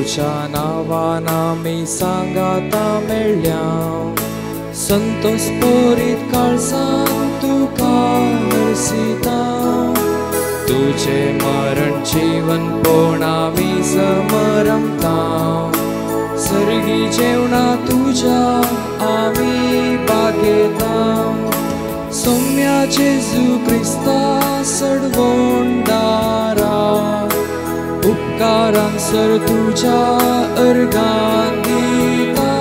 तुझ्या नावान आमी सांगाता मेळ्ळ्या संतोष पोरीत काळजान तुका हरसिता तुझे मरण जीवन पोण आमी समरमता सर्गी जेवणा तुझ्या आमी बागेता सौम्या जेजू क्रिस्ता सडवोंडारा उपकारांसर तुझ्या अर्गान दिता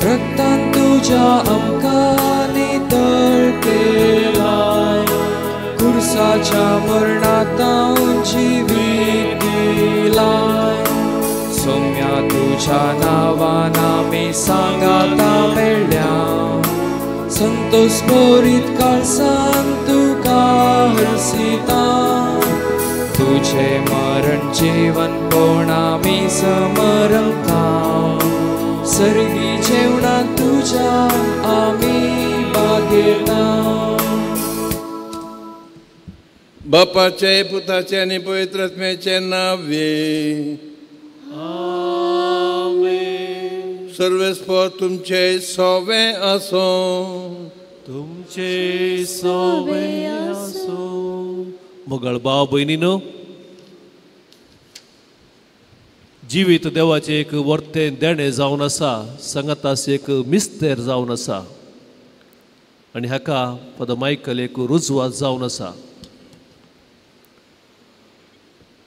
रक्तान तुझ्या आमकां नितळ केलाय कुर्साच्या मरणांत जिवीत दिलाय सौम्या तुझ्या नावान आमी सांगाता मेळ्ळ्या संतोष पोरीत काळजान तुका हरसिता तुझे मरण जीवन पोण आमी समरमता सर्गी जेवणा तुझ्या आमी बागेता बापाचे पुताचे आनी पवित्र आत्म्याचे नावे सर्वेस्पर तुमचे सोवे आसो तुमचे सोवे आसो मोगळ भाव भयणीनो जिवीत देवाचे एक वर्तें देणे जावन आसा सांगातास एक मिस्तेर जावन आसा आनी हाका पद मायकल एक रुजवात जावन आसा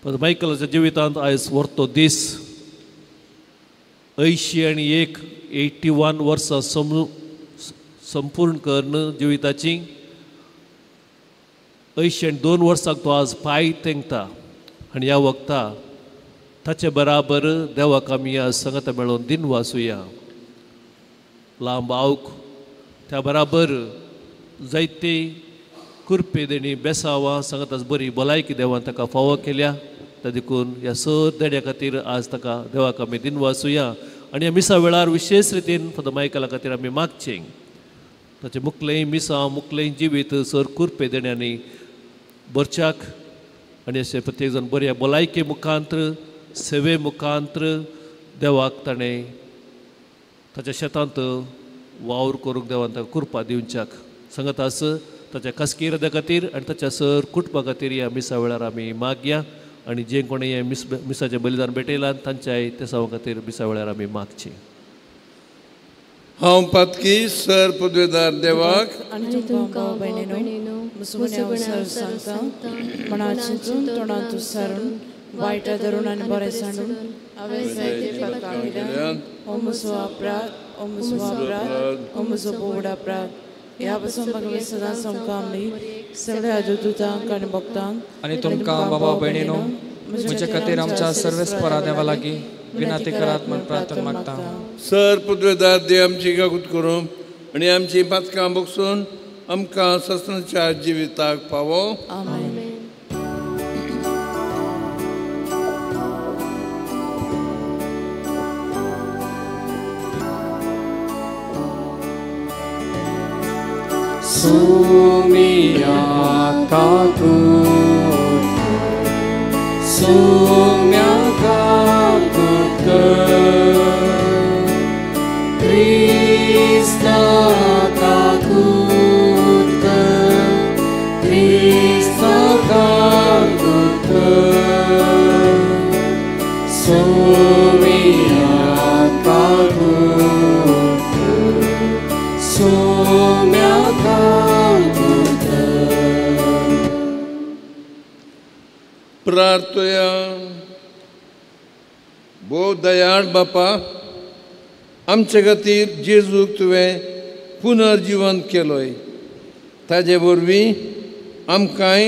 पद मायकलाच्या जिवितांत आयज वर्तो दीस 81 वर्सां संपूर्ण करून जिविताची 82 वर्सांक तो आज पांय तेंगता आनी ह्या वक्ता ताचे बराबर देवाक आमी आज सांगाता मेळोन दिन वाचुया लांब आवक त्या बराबर जायते कुरपे देणी बेसांवां सांगाताच बरी भलायकी देवान ताका फावो केल्या त्या देखून ह्या सत देण्या खातीर आज ताका देवाक आमी दिन वाचुया आनी ह्या मिसा वेळार विशेष रितीन फक्त मायकला खातीर आमी मागचें ताचें मुखलें मिसां मुखलें जिवीत सर कुरपे देण्यांनी बरच्याक आनी अशें प्रत्येक जण बऱ्या भलायके मुखांत्र सेवे मुखांत्र देवाक ताणें ताच्या शेतांत वावर करूंक देवान ताका कृपा दिवच्याक सांगत आस ताच्या खासगी हृदया खातीर आनी ताच्या सर कुटुंबा खातीर ह्या मिसा वेळार आमी मागया आनी जे कोणी हे मिसाचें बलिदान भेटयलां तांच्याय त्या सवा खातीर मिसा वेळार आमी मागचें हांव पातकी सर पदवेदार देवाक आनी तुमकां भयणीनो मुसुगुण्या सर सांगता मनाची चिंतून तोंडांतूं सारून वायटा धरून आनी बरें सांडून हांवें जायते फरकां केल्यान हो म्हजो अपराध हो म्हजो अपराध हो म्हजो बोवड अपराध ह्या पासून म्हाका सदांच आमकां आमी सगळ्या अजूतांक आनी भक्तांक आनी तुमकां बाबा भयणीनो म्हजे खातीर आमच्या सर्वेस्परा देवा लागीं विनंती करात म्हण प्रार्थना मागता सर पदवेदार देव आमची गागूत करूं आनी आमची पातकां बगसून आमकां ससनाच्या जिविताक पावो आमेन Sumia kakut Sumia kakut Krista kakut Krista kakut Sumia kakut Sumia प्रार्थया भोव दयाळ बापा आमचे खातीर जेजूक तुवें पुनर्जीवन केलोय ताजे वरवीं आमकांय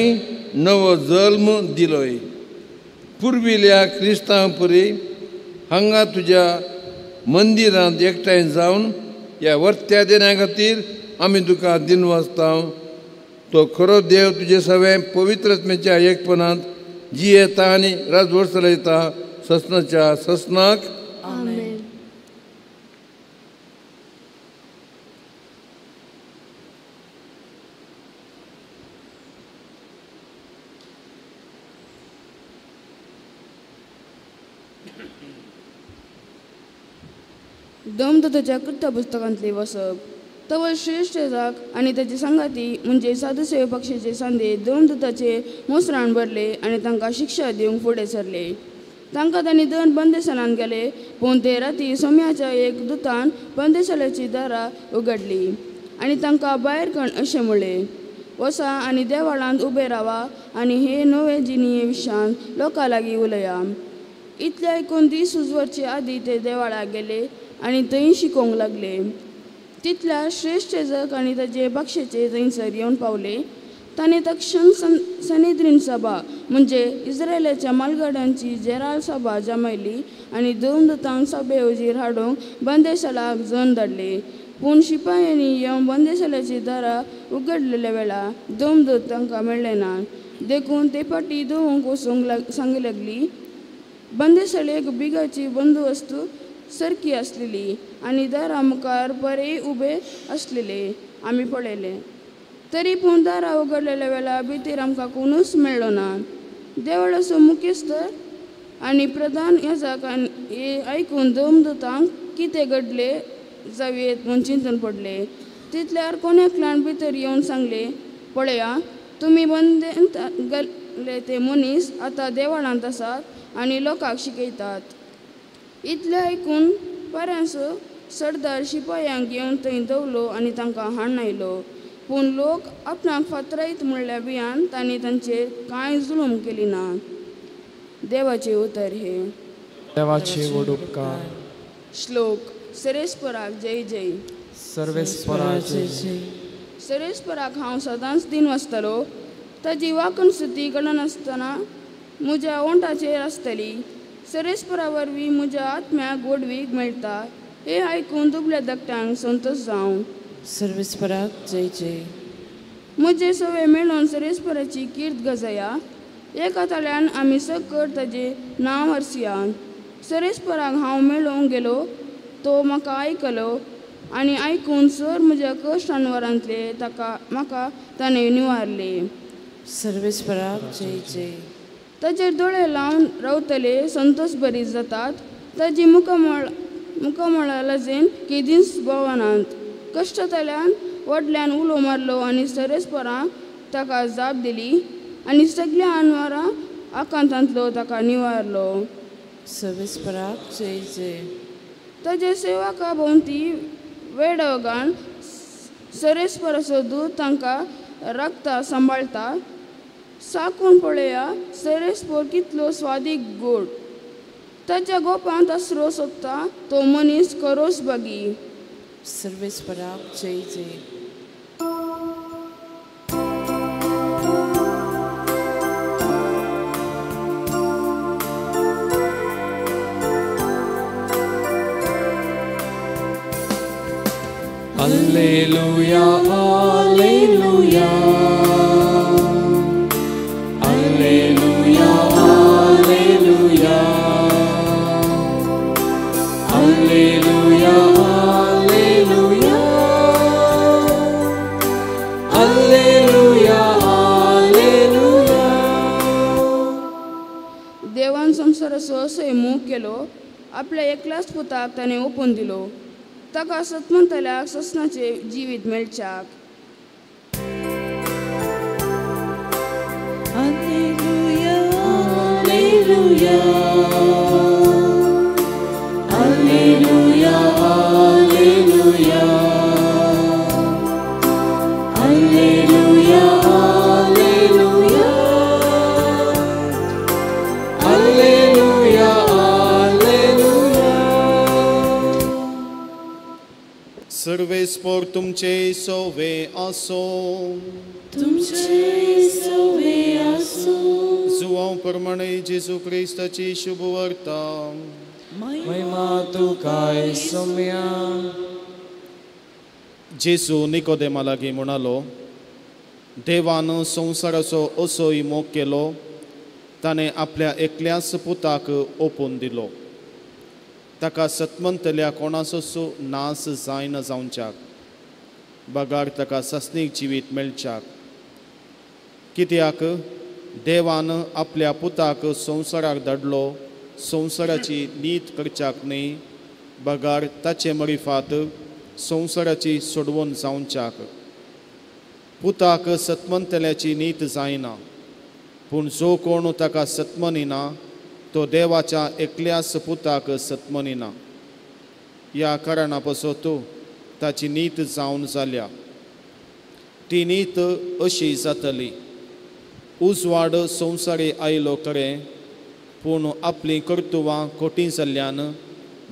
नवो जल्म दिलोय पुर्विल्या क्रिस्तांव परी हांगा तुज्या मंदिरांत एकठांय जावन ह्या वर्त्या दिना खातीर आमी तुका दिन वाचता तो खरो देव तुजे सगळे पवित्र आत्म्याच्या एकपणांत जियेता आनी राजवट चलयता ससनाच्या ससनाक आमेन धर्मदूताच्या कृत्य पुस्तकांतले वसप. तवल श्रेष्ठ जाक आणि त्याची संगाती म्हणजे साधुसेवे पक्षाचे सांदे धर्मदूताचे मोसराण भरले आणि तांकां शिक्षा दिवंक फुडें सरले. तांकां तांणी दोन बंदेसलान गेले, पूण ते राती सोम्याच्या एक दुतान बंदेसलाची दारां उगडली आणि तांकां भायर कण अशें म्हणलें, वसा आनी देवाळांत उबे रावा आनी हे नवे जिनिये विशयान लोकां लागीं उलया. इतले आयकून दीस उजवरचे आदीं ते देवाळाक गेले आनी थंय शिकोवंक लागले. तितल्या श्रेष्ठ जग आनी ताचे पक्षाचे थंयसर येवन पावले. ताणें तक्षण सनेद्रीन सभा म्हणजे इस्रायलाच्या मालगड्यांची जेराल सभा जमयली आनी धर्मदूतांक सभे उजीर हाडूंक बंदेसलाक जन धाडले. पूण शिपायांनी येवन बंदेसलाची दारां उगडलेल्या वेळा धर्मदूत तांकां मेळ्ळे ना. देखून ते फाटी धुवंक वचूंक सांगूंक लागली. बंदेसलेक बिगाची बंदोबस्त सारकी आसलेली आनी दारां मुखार बरे उबे आसलेले आमी पळयले. तरी पूण दारां उगडलेल्या वेळा भितर आमकां कोणूच मेळ्ळो ना. देवळाचो मुखेस्तर आनी प्रधान याजक हे आयकून धर्मदूतांक कितें घडले जावेत म्हूण चिंतून पडले. तितल्यार कोणाकल्यान भितर येवन सांगले, पळया, तुमी बंदेंत गेल्ले ते मनीस आतां देवळांत आसात आनी लोकांक शिकयतात. इतलें आयकून पर्यांचो सरदार शिपायांक घेवन थंय दवरलो आनी तांकां हाडून आयलो. पूण लोक आपणाक फातरायत म्हणल्या भियान तांणी तांचेर कांय जुलूम केली ना. देवाचे उतर हे. देवाचे व्हड उपकार. श्लोक. सरेस्पराक जय जय. सर्वेस्पराक जय जय. सरेस्पराक हांव सदांच दिन वाचतलो. ताची वाकण स्तुती कळनासतना म्हज्या ओंठाचेर आसतली. सरेस्परा वरवीं म्हज्या आत्म्याक गोडवीक मेळटा. हे आयकून दुबल्या धाकट्यांक संतोश जावं. सर्वेस्पराक जय जय. म्हजे सवे मेळून सरेस्पराची कीर्त गजया. एका ताळ्यान आमी सकट ताचें नांव हरसिया. सरेस्पराक हांव मेळोवंक गेलो, तो म्हाका आयकलो आनी आयकून सर म्हज्या कश्टांवरांतले म्हाका ताणें निवारले. सर्वेस्पराक जय जय. ताचेर दोळे लावन रावतले संतोश बरी जातात. ताची मुखामळा लाजेन की दीस भोवनांत. कश्टांतल्यान व्हडल्यान उलो मारलो आनी सरेस्परांक ताका जाप दिली आनी सगळ्या अनवरां आकांतांतलो ताका निवारलो. सर्वेस्पराक जय जय. ताचे सेवका भोंवती वेडोगान सरेस्पराचो दूत तांकां राखता सांबाळटा. साकून पळया, सरेस्पर कितलो स्वादीक गोड. ताच्या गोपांत आसरो सोदता तो मनीस खरोच बागी. सर्वेस्पराक जय जय. Alleluia, alleluia. Alleluia, alleluia. Alleluia, alleluia. Alleluia, alleluia. देवान संसाराचो असोय मोग केलो. आपल्या एकल्याच पुताक ताणें ओपून दिलो. ताका सतमंतल्याक ससनाचे जिवीत मेळच्याक. Alleluia, alleluia. Alleluia, alleluia. Alleluia, alleluia. Alleluia, alleluia. सर्वेस्पर तुमचे सोवे असो. तुमचे सोवे आसो. जुवांव प्रमाणे जेजू क्रिस्ताची शुभ वार्ता. महिमा तुकाय सौम्या. जेजू निकोदेमा लागीं म्हणालो, देवान संवसाराचो असोय मोग केलो. ताणें आपल्या एकल्याच पुताक ओपून दिलो. ताका सतमंतल्या कोणाचो नास जायना जावच्याक, बगार ताका सस्नीक जिवीत मेळच्याक. कित्याक देवान आपल्या पुताक संवसाराक धाडलो संवसाराची नीत करच्याक न्ही, बगार ताचे मरिफात संवसाराची सोडवून जावच्याक पुताक सत्मंतल्याची नीत जायना पूण जो कोण ताका सत्मनिना तो देवाच्या एकल्याच पुताक सत्मनिना ह्या कारणा पासोन ताची नीत जावन जाल्या ती नीत अशी जातली उजवाड संवसारी आयलो खरें पूण आपली कर्तुवां खोटी जाल्ल्यान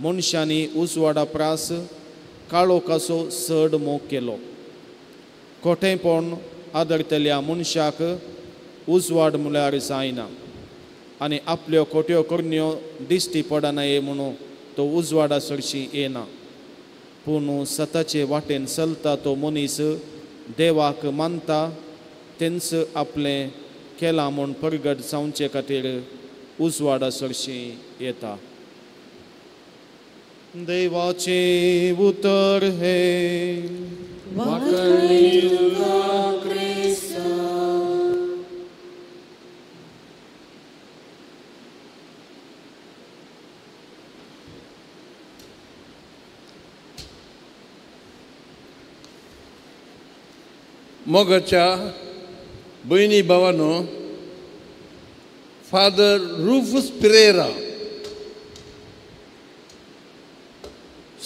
मनशांनी उजवाडा प्रास काळोखाचो चड मोग केलो खोटेपण आदरतल्या मनशाक उजवाड म्हळ्यार जायना आनी आपल्यो खोट्यो करण्यो दिश्टी पडनाये म्हणून तो उजवाडा सरशी येना पूण सताचे वाटेन चलता तो मनीस देवाक मानता तेंच आपलें केलां म्हूण परगट जावचे खातीर उजवाडा सरशी येता देवाचे उतर हे मोगाच्या भयणी भावांनो फादर रुफस पेरेरा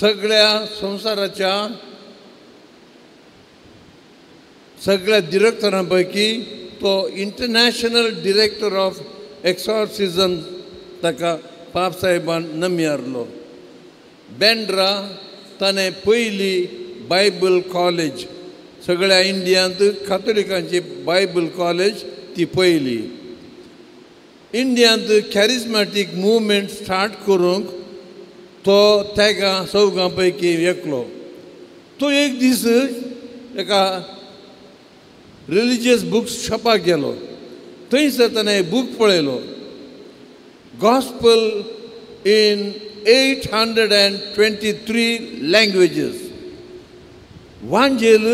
सगळ्या संवसाराच्या सगळ्या डिरेक्टरांपैकी तो इंटरनॅशनल डिरेक्टर ऑफ एक्सॉर्सिझम ताका पाप साहेबान नमियारलो बँड्रा ताणें पयली बायबल कॉलेज सगळ्या इंडियांत कातोलिकांची बायबल कॉलेज ती पयली इंडियांत कॅरिस्मॅटीक मुवमेंट स्टार्ट करूंक तो तेगा चौगां पैकी एकलो तो एक दीस एका रिलिजियस बुक्स शॉपाक गेलो थंयसर ताणें बूक पळयलो गॉस्पल इन 823 लँग्वेजीस वांजेल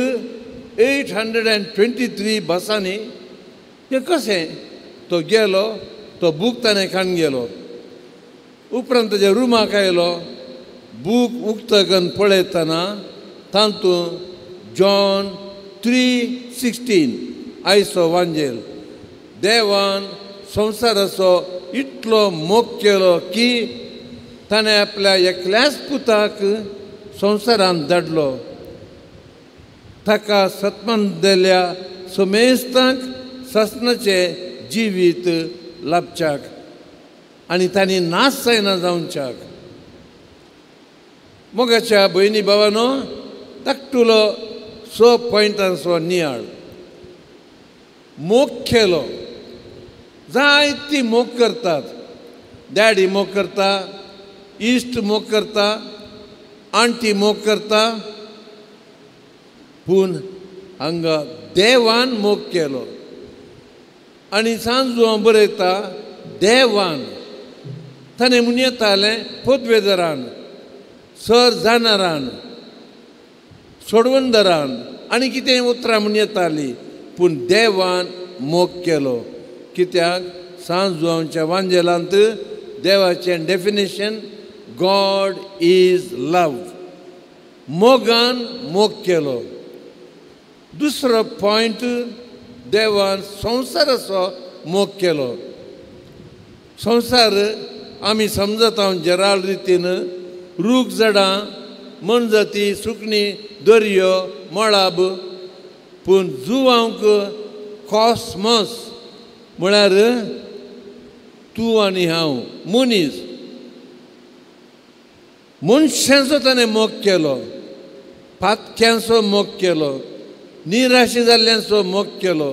823 भासांनी तें कशें तो गेलो तो बूक ताणें काडून गेलो उपरांत ताच्या रुमाक आयलो बूक उक्तगन पळयतना तातूंत जॉन 3:16 आयचो वांजेल देवान संवसाराचो इतलो मोग केलो की ताणें आपल्या एकल्याच पुताक संवसारांत धाडलो ताका सत्मन दिल्या समेस्तांक ससनाचे जिवीत लाभच्याक आनी तांणी नाश जायना जावच्याक मोगाच्या भयणी भावांनो धाकटुलो 6 पॉयंटांचो नियाळ मोग केलो जायती मोग करतात डॅडी मोग करता इश्ट मोग करता आंटी मोग करता पूण हांगा देवान मोग केलो आनी सांजू हांव बरयता देवान ताणें म्हूण येतालें पोतवेदरान सर जानारान सोडवंदरान आनी कितें उतरां म्हूण येतालीं पूण देवान मोग केलो कित्याक सांजुआंच्या वांजेलांत देवाचें डेफिनेशन गॉड इज लव मोगान मोग केलो दुसरो पॉयंट देवान संवसाराचो मोग केलो संवसार आमी समजता जराल रितीन रूख झाडां मनजती सुकणी दर्यो मळाब पूण जुवांक कॉस्मस म्हळ्यार तूं आनी हांव मनीस मनशांचो ताणें मोग केलो पातक्यांचो मोग केलो निराशे जाल्ल्यांचो मोग केलो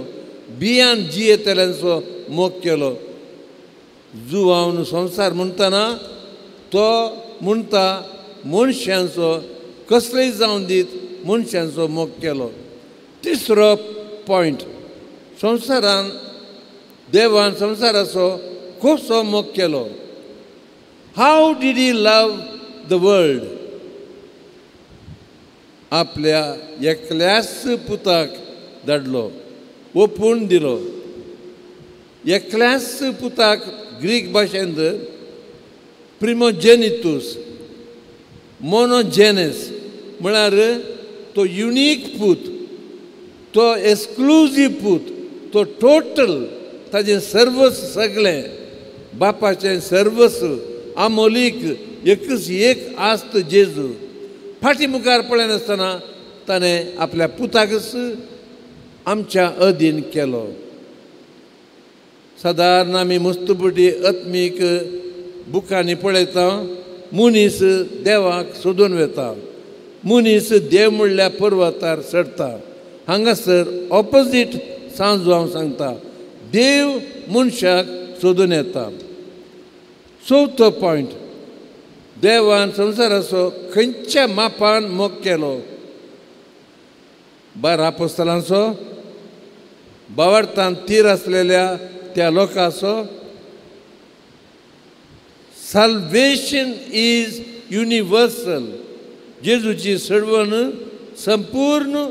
बियान जियेतल्यांचो मोग केलो जुवांव संवसार म्हणटना तो म्हणटा मनशांचो कसलेय जावन दीत मनशांचो मोग केलो तिसरो पॉयंट संवसारान देवान संवसाराचो कसो मोग केलो how did he love the world आपल्या एकल्याच पुताक धाडलो ओपून दिलो एकल्याच पुताक ग्रीक भाशेंत प्रिमोजेनितूस मोनोजेनेस म्हळ्यार तो युनिक पूत, तो एक्सक्लुझीव पूत, तो टोटल ताजें सर्वस्व सगळें बापाचें सर्वस्व आमोलीक एकच एक आस्त जेजू फाटी मुखार पळयनासतना ताणें आपल्या पुताकच आमच्या अधीन केलो. सादारण आमी मस्तपटी आत्मीक बुकांनी पळयता मनीस देवाक सोदून वेता, मनीस देव म्हणल्या पर्वतार चडटा. हांगासर ऑपोजीट सांजू हांव सांगता, देव मनशाक सोदून येता. चवथो पॉयंट, देवान संवसाराचो खंयच्या मापान मोग केलो? 12 अपोस्तलांचो, बावार्थांत तीर आसलेल्या त्या लोकांचो. Salvation is universal. जेजूची सडवण संपूर्ण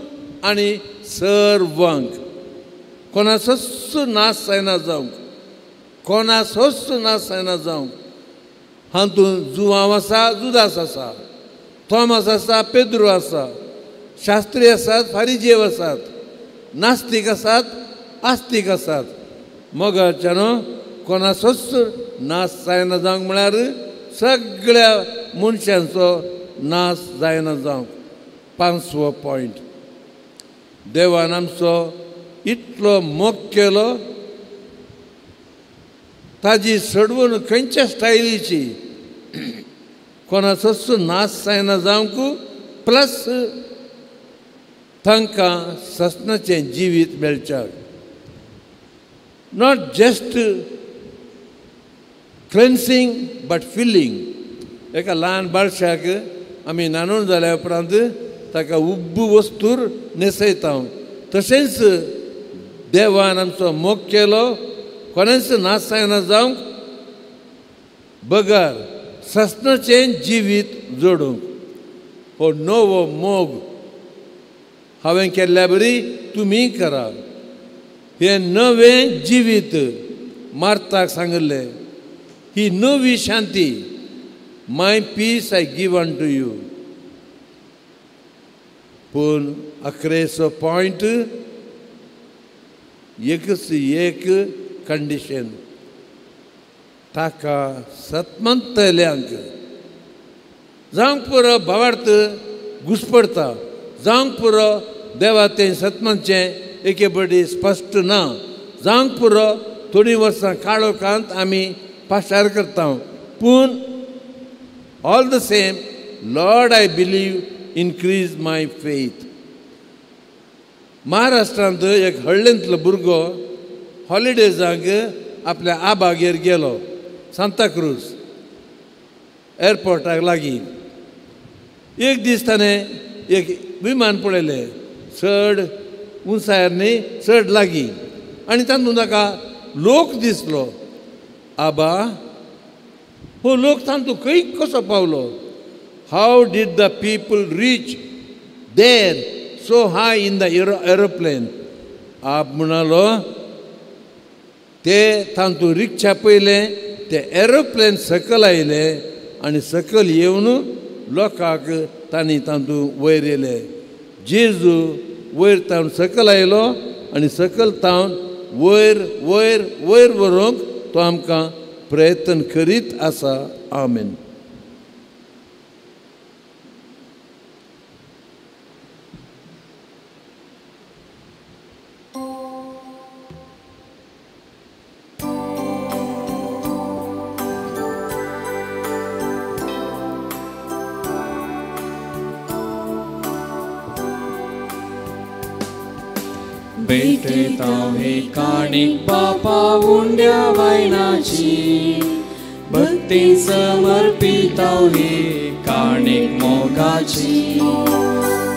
आनी सर्वांक. कोणाचोच नाश जायना जावंक, कोणाचोच नाश जायना जावंक. हातूंत जुवांव आसा, जुदास आसा, थोमास आसा, पेद्रो आसा, शास्त्री आसात, फारिजेव आसात, नास्तीक आसात, आस्तीक आसात. मोगाच्यानो कोणाचोच नाश जायना जावंक म्हळ्यार सगळ्या मनशांचो नाश जायना जावंक. 5वो पॉयंट, देवान आमचो इतलो मोग केलो, ताजी सडवण खंयच्या स्टायलीची, कोणाचोच नाश जायना जावंक, प्लस तांकां ससनाचें जिवीत मेळच्याक. Not just cleansing but filling. एका ल्हान बाळशाक आमी नानून जाल्या उपरांत ताका उब्ब वस्तूर न्हेसयता. तशेंच देवान आमचो मोग केलो, कोणाच नाश जायना जावंक, बगार ससनाचें जिवीत जोडूंक. हो नवो मोग हांवें केल्ल्या बरी तुमी करा. हें नवें जिवीत मार्ताक सांगलें, ही नवी शांती. My peace I give unto you. पूण 11वो पॉयंट, एकच एक कंडिशन, ताका सतमंतल्यांक जावंक पुरो भावार्थ घुसपडटा, जावंक पुरो देवा तें सतमंतचें एके बडी स्पश्ट ना, जावंक पुरो थोडीं वर्सां काळोखांत आमी पाशार करता. पूण all the same, Lord I believe, increase my faith. महाराष्ट्रांत एक हळ्ळेंतलो भुरगो हॉलिडेजाक आपल्या आबागेर गेलो, सांताक्रूज एअरपोर्टाक लागीं. एक दीस ताणें एक विमान पळयलें, चड उंचायर न्ही, चड लागीं, आनी तातूंत ताका लोक दिसलो. आबा, हो लोक तातूंत खंय कसो पावलो? How did the people reach there so high in the aeroplane? आप म्हणालो, ते तातूंत रिक्षा पयलें, ते एरोप्लेन सकयल आयलें आनी सकयल येवन लोकांक तांणी तातूंत वयर येले. जेजू वयर तावन सकयल आयलो आनी सकयल तावन वयर वयर वयर व्हरूंक तो आमकां प्रयत्न करीत आसा. आमेन. भेटताव हे काणीक बापा उंड्या वायनाची, भक्ती समर्पिताव हे काणीक मोगाची.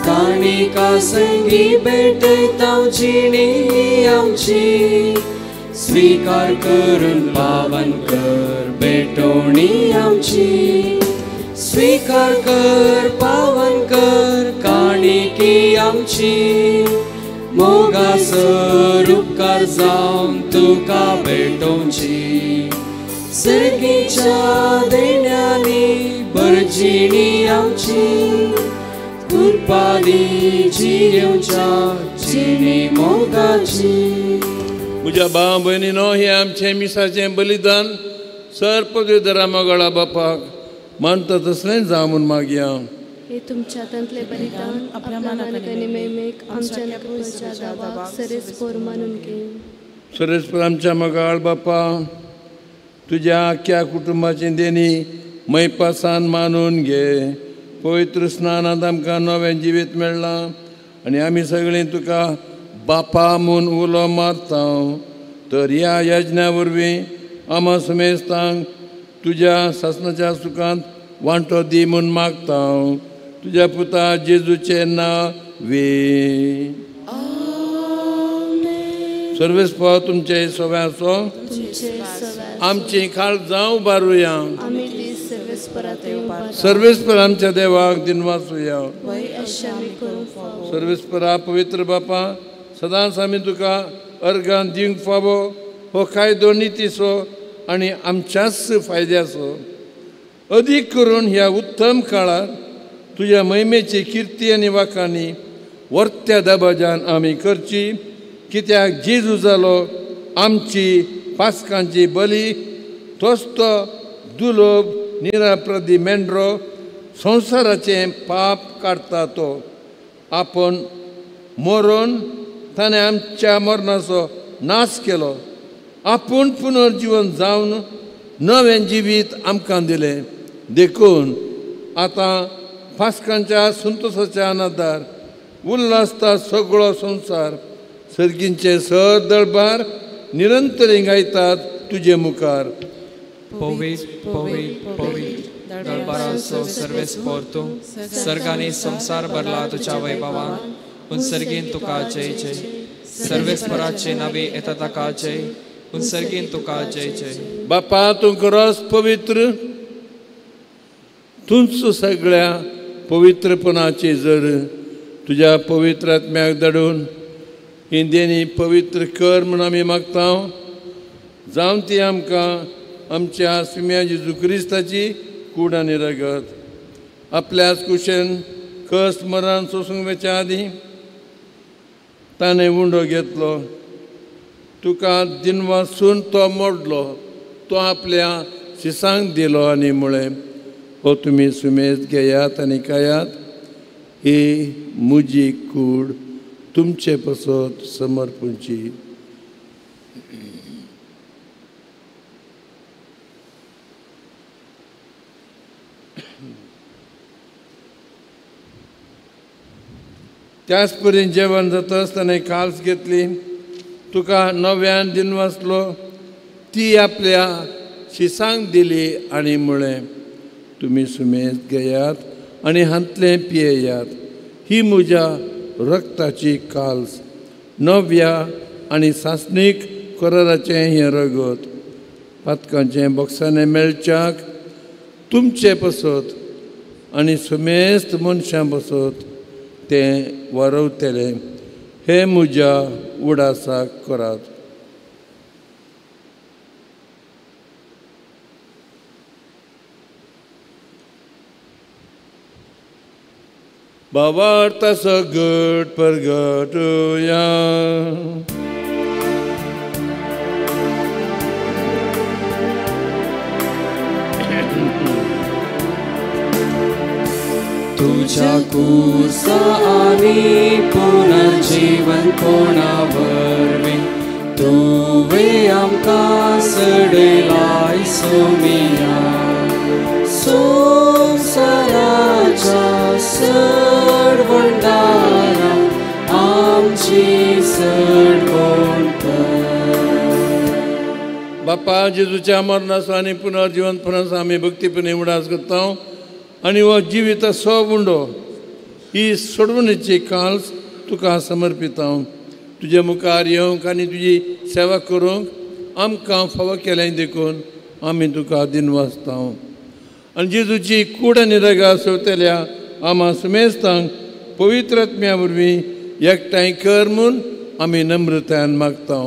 काणिका संगी भेटताव जिणी आमची, स्वीकार करून पावन कर भेटोणी आमची. स्वीकार कर, पावन कर काणिकी आमची. मोगासर उपकार जावन तुका भेटोवची. सर्गीच्या देण्यांनी मर्जीनी आमची कुर्बानीची घेवच्या जिणी मोगाची. म्हज्या भाव भयणीनो, हे आमचें मिसाचें बलिदान सर पदवीधरा मोगाळा बापाक मानता तसलें जावं म्हूण मागया. हे तुमच्या हातांतले बलिदान आपल्या मानाकने मेमेक आमच्या नकळच्या दाबाक सरेस्पोर मानून घे. सरेस्पोर आमच्या मोगाळ बापा, तुज्या आख्या कुटुंबाचें देणी मैपासान मानून घे. पवित्र स्नानांत आमकां नवें जिवीत मेळ्ळां आनी आमी सगळीं तुका बापा म्हूण उलो मारता. तर ह्या यज्ञा वरवीं आमा समेस्तांक तुज्या सासणाच्या सुखांत वांटो दी म्हूण मागता. तुज्या पुता जेजूचें नांवी. सर्वेस्पर तुमचे सवय आसो. आमची खाळ जावं बारुया. सर्वेस्पर आमच्या देवाक दिनवासुया. सर्वेस्परा पवित्र बापा, सदांच आमी तुका अर्गां दिवंक फावो हो कायदो नितीचो आनी आमच्याच फायद्याचो. अदीक करून ह्या उत्तम काळार तुज्या महिमेची किर्ती आनी वाखाणी वर्त्या दबाज्यान आमी करची. कित्याक जेजू जालो आमची पासकांची बली, तोच तो दुलोब निराप्रदी मेंढरो संवसाराचें पाप काडटा. तो आपूण मरोन ताणें आमच्या मरणाचो नाश केलो. आपूण पुनर्जीवन जावन नवें जिवीत आमकां दिलें. देखून आतां पासकांच्या संतोशाच्या आनंदार उल्हासता सगळो संवसार. सर्गींचे सर दळबार निरंतर गायतात तुजे मुखार. पवित्र पवित्र पवित्र दळबाराचो सर्वेस्पर तूं. सर्गांनी संवसार भरला तुज्या वैभवान. पूण सर्गीन तुका जय जय. सर्वेस्पराचे नावे येता ताका जय. पूण सर्गीन तुका जय जय. बापा, तूं खरोच पवित्र. तूंच सगळ्या पवित्रपणाची जर तुज्या पवित्र आत्म्याक धाडून ही देणी पवित्र कर म्हूण आमी मागता. जावं ती आमकां आमच्या सुम्या जेजू क्रिस्ताची कूड आनी रगत आपल्याच कुशेन कस मरण सोसूंक वेच्या आदीं ताणें उंडो घेतलो. तुका दिनवासून तो मोडलो. तो आपल्या शिसांक दिलो आनी म्हळें, हो तुमी सुमेज घेयात आनी खायात. ही म्हजी कूड तुमचे पसत समर्पूंची. त्याच परीन जेवण जाताच ताणें काल्स घेतली. तुका नव्यान दिनवासलो. ती आपल्या शिसांक दिली आनी म्हळें, तुमी सुमेज घेयात आनी हांतलें पियेयात. ही म्हज्या रक्ताची काल्स, नव्या आनी सासणीक कराराचें हें रगत. पातकांचें बॉक्सांनी मेळच्याक तुमचे पसत आनी सुमेस्त मनशां पसत तें वारवतलें. हे म्हज्या उडासाक करात. भावार्थ सगट परगटुया. तुझ्या कुसा आनी पुनर्जीवन कोणा वरवीं तुवें आमकां सडलाय सोमिया. संवसाराच्या सडवंडारा आमची सडवण कर. बापा, जेजूच्या मरणाचो आनी पुनर्जीवनपणाचो आमी भक्तीपणी उडास करता. आनी हो जिवीत उंडो ही सोडवणेची काल्स तुका समर्पिता. तुजे मुखार येवंक आनी तुजी सेवा करूंक आमकां फावो केलें देखून आमी तुका दिनवासता. आनी जेजूची कूड आनी रगा सोवतल्या आमा सुमेस्तांक पवित्र आत्म्या वरवीं एकठांय कर म्हूण आमी नम्रतायेन मागता.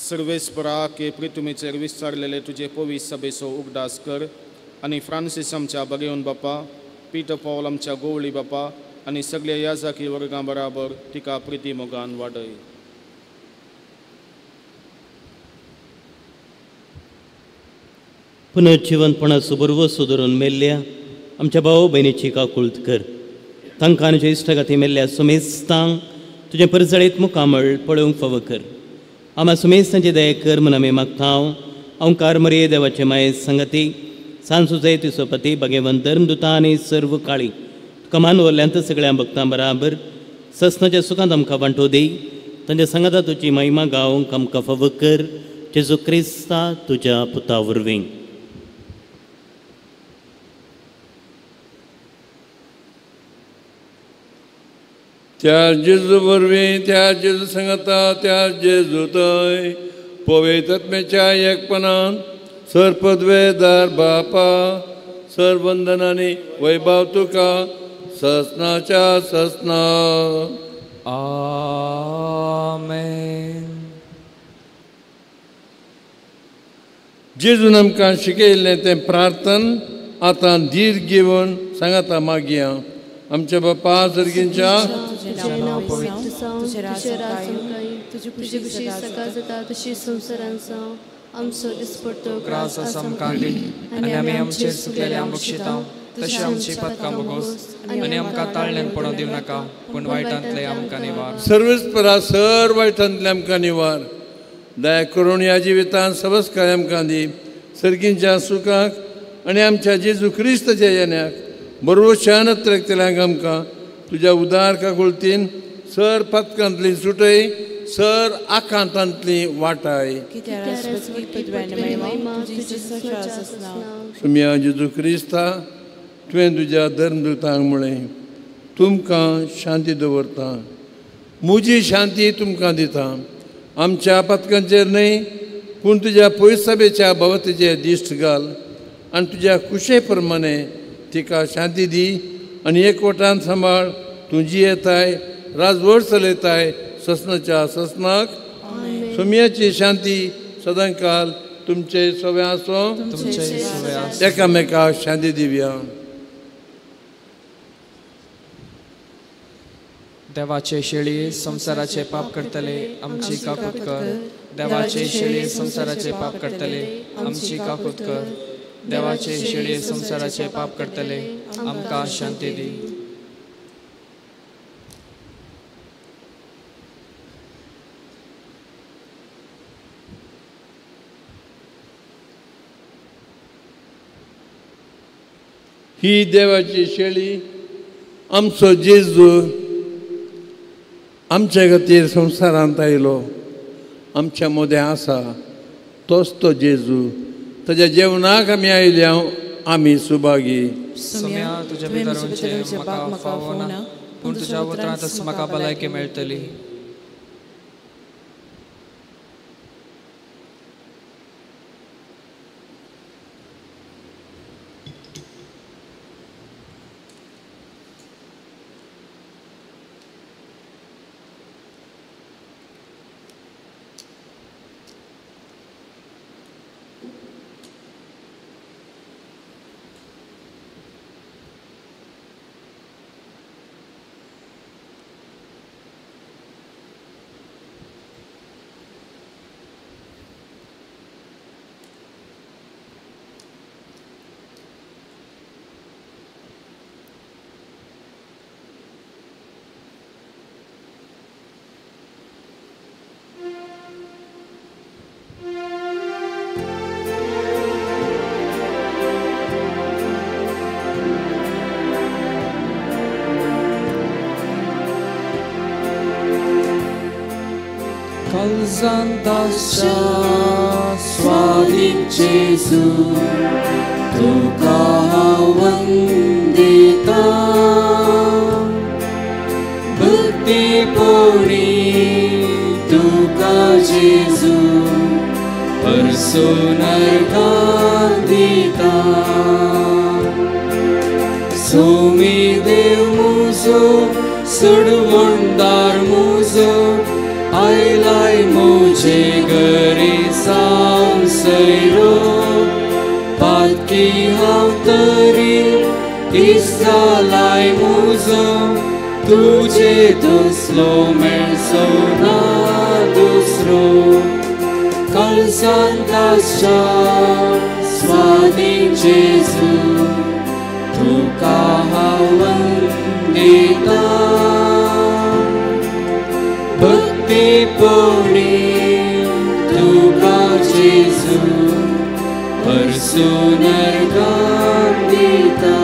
सर्वेस्परा के पृथ्वीचेर विस्तारलेले तुझे पवित्र सभेचो उगडास कर आनी फ्रांसीस आमच्या बगेवन बापा, पीटर पॉल आमच्या गोवळी बापा आनी सगळ्या याजकी वर्गां बराबर तिका प्रिती मोगान वाडय. पुनर्जिवनपणाचो बरवो सुदरून मेल्ल्या आमच्या भाव भयणीची काकुळट कर. तांकां आनी इश्टगाती मेल्ल्या सुमेस्तांक तुजें परजळीत मुखामळ पळोवंक फावो कर. आम्हा सुमेस्तांची दया कर म्हूण आमी मागतांव. ओंकार मरिये देवाचे माये संगती सांसुजय तिचो पती भगेवन धर्मदुता आनी सर्व काळी तुका मान व्हरल्यांत सगळ्या भक्तां बराबर ससनाच्या सुखांत आमकां वांटो दी. तांच्या संगता तुजी महिमा गावंक आमकां फावो कर. जेजू क्रिस्ता तुज्या पुता वरवीं. त्या जेजू वरवीं, त्या जेजू संगता, त्या जेजू थंय पवित्रत्मेच्या एकपणान सरपदवेदार बापा सरवंदनांनी वैभव तुका ससनाच्या ससना. आमेन. जेजून आमकां शिकयल्लें तें प्रार्थन आतां धीर घेवन सांगाता मागया. आमच्या बापा सर्गींच्या तुझें नांव पवित्र जावं, तुजें राज येवं, तुजी कुशी सकाळ जाता तशी संवसारांत जावं. आमचो दिसपट्टो ग्रास आमकां दी आनी आमी आमचेर सुकलेल्या बक्षितां तशें आमची पदकां भोगोस आनी आमकां ताळण्यांत पडोवं दिवं नाका पूण वायटांतले आमकां निवार. सर्वेस्परा सर वायटांतले आमकां निवार. दया करून ह्या जिवितांत सबस्काय आमकां दी. सर्गींच्या सुखाक आनी आमच्या जेजू क्रिस्ताच्या येण्याक बरोवशान त्रेकतल्यांक आमकां तुज्या उदार काकुळतीन सर पदकांतली सुटय, सर आकांतांतली वाटाय. सुम्या जेजू क्रिस्ता तुवें तुज्या धर्मदुतांक म्हळें तुमकां शांती दवरता, म्हजी शांती तुमकां दिता. आमच्या पदकांचेर न्हय पूण तुज्या पवित्र सभेच्या भोंवतणेचेर दिश्ट घाल आनी तुज्या कुशे प्रमाणे तिका शांती दी आनी एकवटान सांबाळ. तुजी येताय राजवट चलयताय ससनाच्या ससनाक. सुम्याची शांती सदां काल तुमचे सवे आसो. एकामेकाक शांती दिवया. देवाचे शेळी संसाराचे पाप करतले आमची काकूट कर. देवाचे शेळी संसाराचे पाप करतले आमची काकूट कर. देवाचे शेळी संसाराचे पाप करतले आमकां शांती दी. ही देवाची शेळी आमचो जेजू आमच्या खातीर संवसारांत आयलो. आमच्या मदें आसा तोच तो जेजू. ताच्या जेवणाक आमी आयल्या आमी सुभागी. सुम्या तुज्या भितर म्हाका फावो ना पूण तुज्या उतरांतच म्हाका भलायकी मेळटली. Kalzandasya स्वाधीन जेजू तुका वंदिता भक्ती पोणी तुका जेजू परसोनर्गां दिता सोमी देव मुजो सोडवणदार मुजो आयलाय मुझे घरी सांसयरो पातकी हांव तरी इस्रालाय मुजो तुझे दुसलो मेळसो ना दुसरो कळसांताच्या स्वादी जेजू तुका हांव वंदिता भक्तीपोणी तुका जेजू परसून नरकांत दिता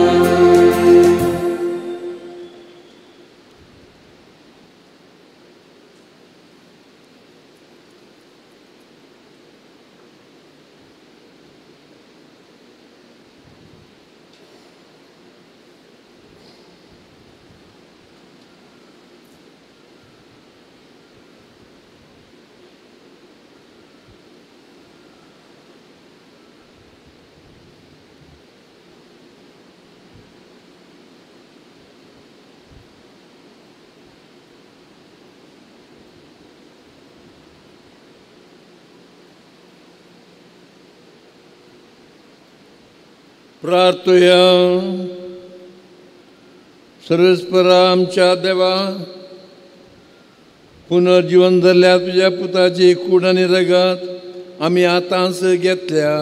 प्रार्थया सर्वेस्परा आमच्या देवा पुनर्जीवन जाल्ल्या तुझ्या पुताची कूड आनी रगत आमी आतांच घेतल्या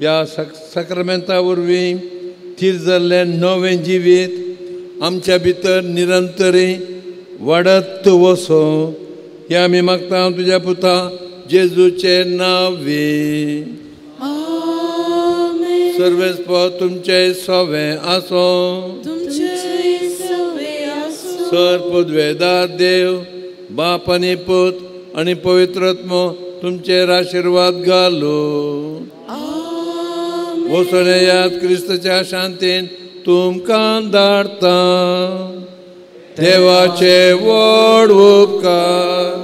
ह्या सक्रामेंता वरवीं थीर जाल्लें नवें जिवीत आमच्या भितर निरंतरी वाडत वसो हें आमी मागता तुज्या पुता जेजूचे नांवी सर्वेस्पर तुमचे सोवे आसो सर पदवेदार देव बाप आनी पूत आनी पवित्रात्मो तुमचेर आशिर्वाद घालो वचून याद क्रिस्ताच्या शांतीन तुमकां धाडटा देवाचे व्हड उपकार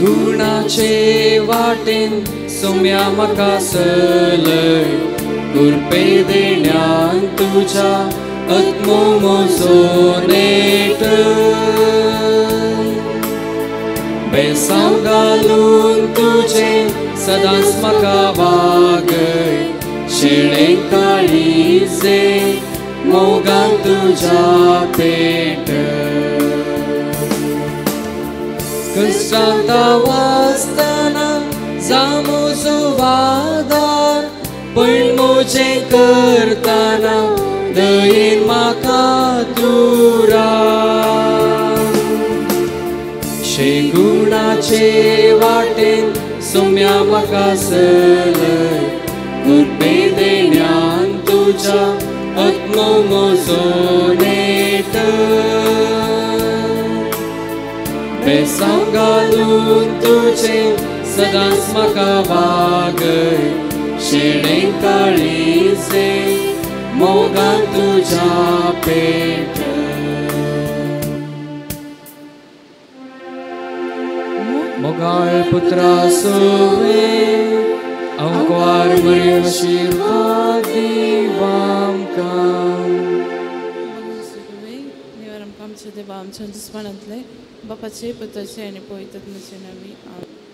गुणाचे वाटेन सोम्या म्हाका सलय कुरपे देण्यान तुझ्या आत्मो म्हजो नेट बेसांव घालून तुझे सदांच म्हाका वागय शेळे काळीजे मोगान तुझ्या पेट कष्टांत वाचतना जामोजो वादार पण मोजे करतना दयेन म्हाका तुरा शेगुणाचे वाटेन सोम्या म्हाका सलय कुरपे देण्यान तुझ्या आत्मो म्हजो नेट बेसांव घालून तुझे सदांच म्हाका वागय शेणे काळीजे मोगान तुझ्या पेट मोगाळ पुत्रा सोवे अंकवार मरी आशीर्वाद दिवा आमकां आमच्या देवा आमच्या दुस्मानांतले बापाचे पुताचे आनी पवित्रात्म्याचे नांवी आमीन.